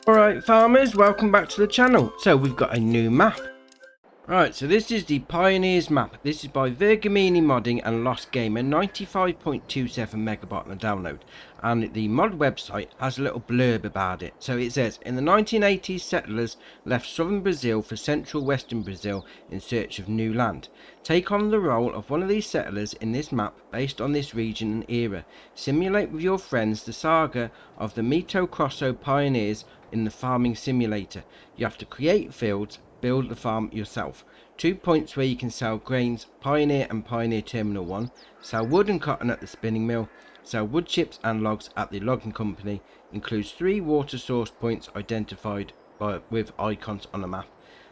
Alright farmers, welcome back to the channel. So we've got a new map. Right, so this is the Pioneers map. This is by Vergamini Modding and Lost Gamer, 95.27 megabyte on the download. And the mod website has a little blurb about it. So it says, in the 1980s, settlers left southern Brazil for central western Brazil in search of new land. Take on the role of one of these settlers in this map based on this region and era. Simulate with your friends the saga of the Mato Grosso pioneers in the farming simulator. You have to create fields, build the farm yourself. 2 points where you can sell grains, Pioneer and Pioneer Terminal 1, sell wood and cotton at the spinning mill, sell wood chips and logs at the logging company. Includes 3 water source points identified with icons on the map.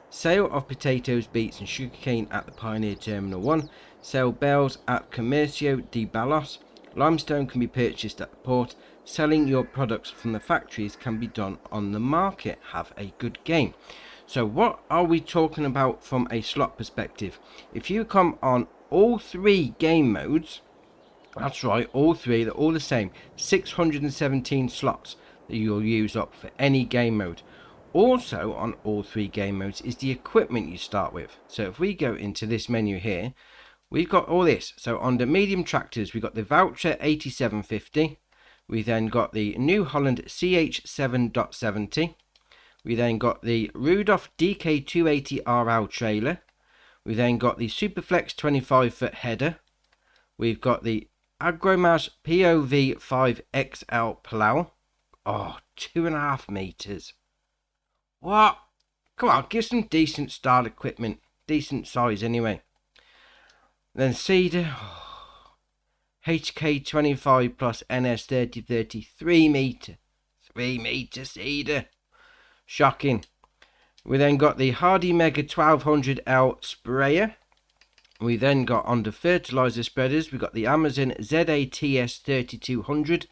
Sale of potatoes, beets and sugarcane at the Pioneer Terminal 1. Sell bales at Comercio de Balos. Limestone can be purchased at the port. Selling your products from the factories can be done on the market. Have a good game. So what are we talking about from a slot perspective? If you come on all 3 game modes, that's right, all 3, they're all the same. 617 slots that you'll use up for any game mode. Also on all 3 game modes is the equipment you start with. So if we go into this menu here, we've got all this. So on the medium tractors, we've got the Voucher 8750. We then got the New Holland CH7.70. We then got the Rudolph DK280RL trailer. We then got the Superflex 25-foot header. We've got the Agromaz POV5XL plough. Oh, 2.5 meters. What? Come on, give some decent style equipment. Decent size anyway. Then Cedar. Oh, HK25 plus NS3030. 3 meter. 3 meter Cedar. Shocking. We then got the Hardy Mega 1200L sprayer. We then got on the fertilizer spreaders, we got the Amazon ZATS 3200.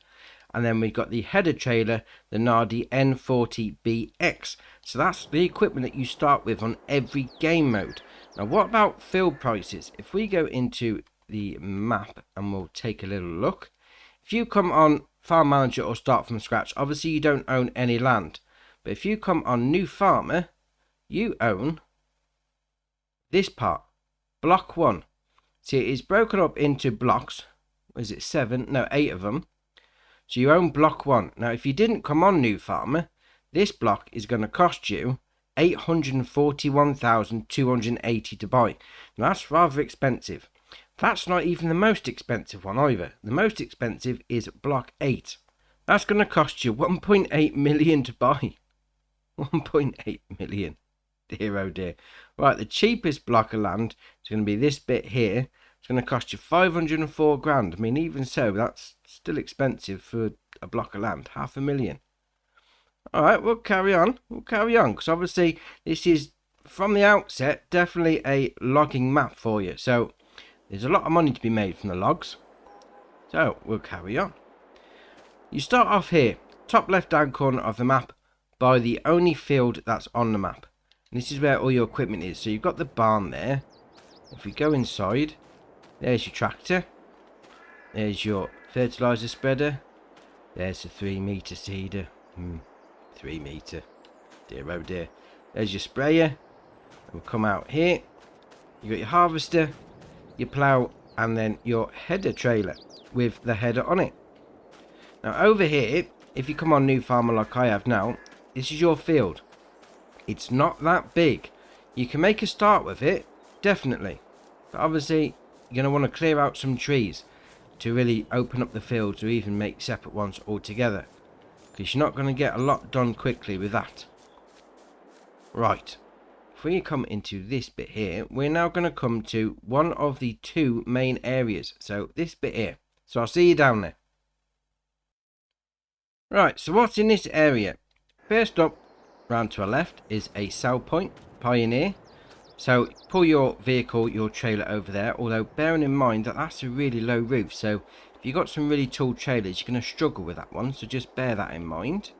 And then we got the header trailer, the Nardi N40BX. So that's the equipment that you start with on every game mode. Now what about field prices? If we go into the map and we'll take a little look. If you come on Farm Manager or Start from Scratch, obviously you don't own any land. But if you come on New Farmer, you own this part, Block 1. See, it is broken up into blocks. Is it 7? No, 8 of them. So you own Block 1. Now, if you didn't come on New Farmer, this block is going to cost you 841,280 to buy. Now, that's rather expensive. That's not even the most expensive one either. The most expensive is Block 8. That's going to cost you 1.8 million to buy. 1.8 million. Dear oh dear. Right, the cheapest block of land is going to be this bit here. It's going to cost you 504 grand. I mean, even so, that's still expensive for a block of land. 500,000. Alright, we'll carry on. Because obviously, this is, from the outset, definitely a logging map for you. So, there's a lot of money to be made from the logs. So, we'll carry on. You start off here, top left-hand corner of the map, by the only field that's on the map. And this is where all your equipment is. So you've got the barn there. If we go inside, there's your tractor. There's your fertilizer spreader. There's the 3 meter seeder. 3 meter. Dear oh dear. There's your sprayer. We'll come out here. You got your harvester, your plough, and then your header trailer with the header on it. Now over here, if you come on New Farmer like I have now, this is your field. It's not that big. You can make a start with it, definitely. But obviously, you're going to want to clear out some trees to really open up the fields or even make separate ones altogether. Because you're not going to get a lot done quickly with that. Right. If we come into this bit here, we're now going to come to one of the 2 main areas. So this bit here. So I'll see you down there. Right, so what's in this area? First up, round to our left, is a sell point, Pioneer. So pull your vehicle, your trailer over there, although bearing in mind that that's a really low roof, so if you've got some really tall trailers, you're going to struggle with that one, so just bear that in mind.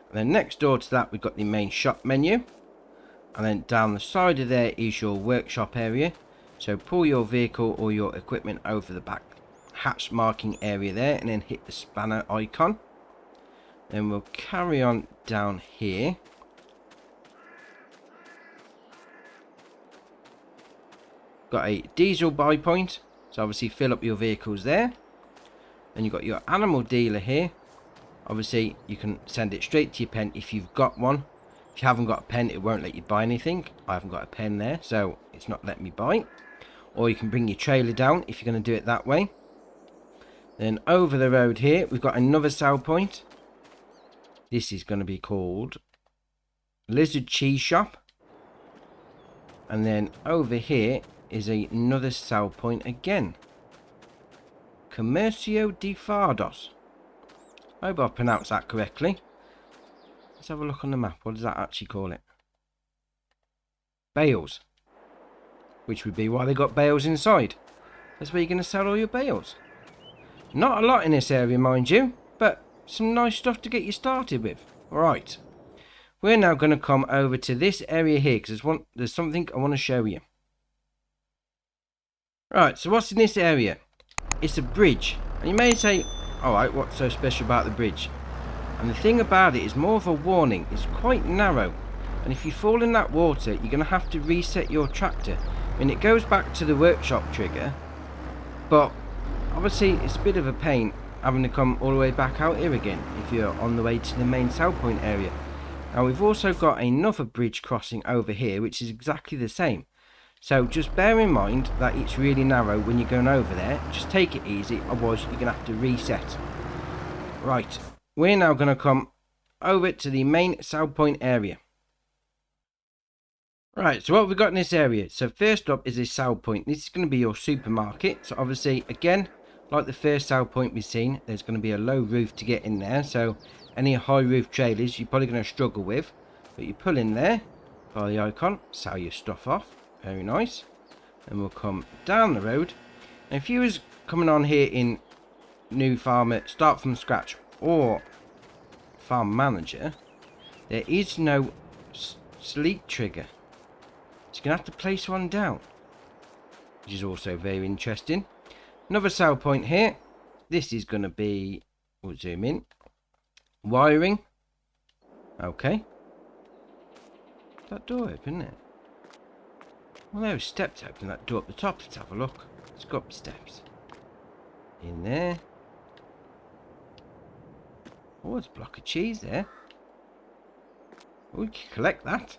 And then next door to that, we've got the main shop menu. And then down the side of there is your workshop area. So pull your vehicle or your equipment over the back hatch marking area there, and then hit the spanner icon. Then we'll carry on down here. Got a diesel buy point, so obviously fill up your vehicles there. Then you've got your animal dealer here. Obviously you can send it straight to your pen if you've got one. If you haven't got a pen, it won't let you buy anything. I haven't got a pen there, so it's not letting me buy. Or you can bring your trailer down if you're going to do it that way. Then over the road here, we've got another sell point. This is going to be called Lizard Cheese Shop. And then over here is another sell point again. Comercio de Fardos. I hope I pronounced that correctly. Let's have a look on the map. What does that actually call it? Bales. Which would be why they got bales inside. That's where you're going to sell all your bales. Not a lot in this area, mind you, but some nice stuff to get you started with. Right. We're now going to come over to this area here because there's something I want to show you. Right, so what's in this area? It's a bridge. And you may say, alright, what's so special about the bridge? And the thing about it is more of a warning. It's quite narrow. And if you fall in that water, you're going to have to reset your tractor. And it goes back to the workshop trigger. But obviously it's a bit of a pain having to come all the way back out here again if you're on the way to the main sell point area. Now we've also got another bridge crossing over here which is exactly the same. So just bear in mind that it's really narrow when you're going over there. Just take it easy, otherwise you're going to have to reset. Right, we're now going to come over to the main sell point area. Right, so what we've got in this area. So first up is a sell point. This is going to be your supermarket. So obviously, again, like the first sell point we've seen, there's going to be a low roof to get in there. So any high roof trailers you're probably going to struggle with. But you pull in there by the icon, sell your stuff off. Very nice. And we'll come down the road. And if you was coming on here in New Farmer, Start From Scratch or Farm Manager, there is no sleep trigger. So you're going to have to place one down, which is also very interesting. Another sell point here. This is going to be, we'll zoom in, wiring. Okay. That door open, isn't it? Well, there are steps open that door up the top. Let's have a look. Let's go up the steps. In there. Oh, there's a block of cheese there. Oh, we can collect that.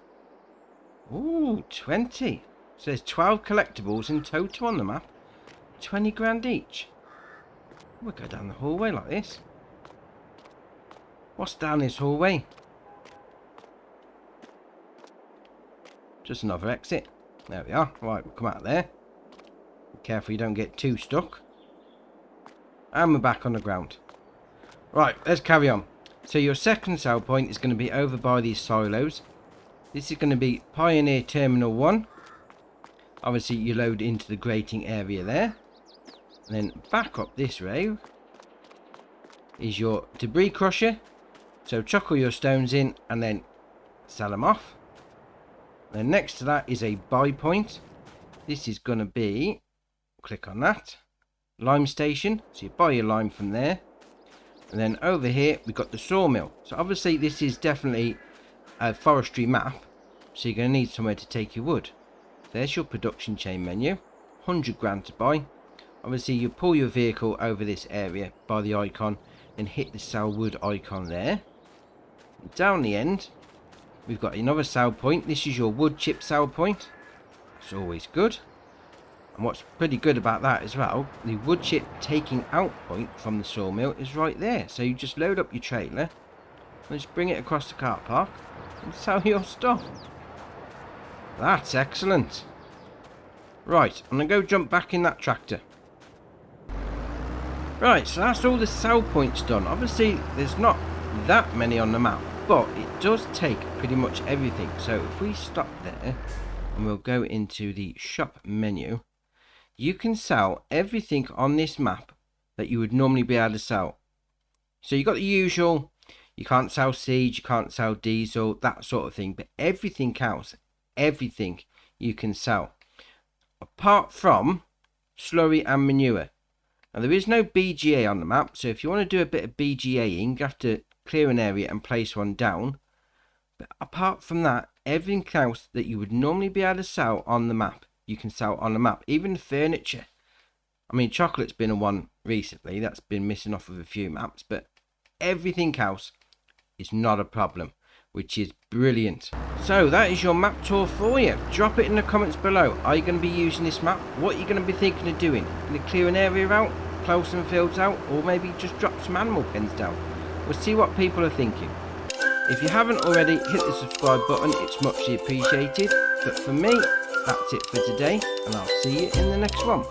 Ooh, 20. So there's 12 collectibles in total on the map. 20 grand each. We'll go down the hallway like this. What's down this hallway? Just another exit. There we are. Right, we'll come out there. Be careful you don't get too stuck. And we're back on the ground. Right, let's carry on. So your second sell point is going to be over by these silos. This is going to be Pioneer Terminal 1. Obviously you load into the grating area there. And then back up this row is your debris crusher. So chuck all your stones in and then sell them off. Then next to that is a buy point. This is going to be, click on that, lime station. So you buy your lime from there. And then over here we've got the sawmill. So obviously this is definitely a forestry map. So you're going to need somewhere to take your wood. There's your production chain menu. 100 grand to buy. Obviously you pull your vehicle over this area by the icon and hit the sell wood icon there. And down the end we've got another sell point. This is your wood chip sell point. It's always good. And what's pretty good about that as well, the wood chip taking out point from the sawmill is right there. So you just load up your trailer and just bring it across the car park and sell your stuff. That's excellent. Right, I'm going to go jump back in that tractor. Right, so that's all the sell points done. Obviously there's not that many on the map, but it does take pretty much everything. So if we stop there and we'll go into the shop menu, you can sell everything on this map that you would normally be able to sell. So you got the usual, you can't sell siege, you can't sell diesel, that sort of thing, but everything else, everything you can sell apart from slurry and manure. Now there is no BGA on the map, so if you want to do a bit of BGAing, you have to clear an area and place one down. But apart from that, everything else that you would normally be able to sell on the map, you can sell on the map. Even the furniture. I mean, chocolate's been a one recently. That's been missing off of a few maps. But everything else is not a problem, which is brilliant. So that is your map tour for you. Drop it in the comments below. Are you going to be using this map? What are you going to be thinking of doing? Going to clear an area out, plough some fields out, or maybe just drop some animal pens down? We'll see what people are thinking. If you haven't already, hit the subscribe button, it's muchly appreciated. But for me, that's it for today, and I'll see you in the next one.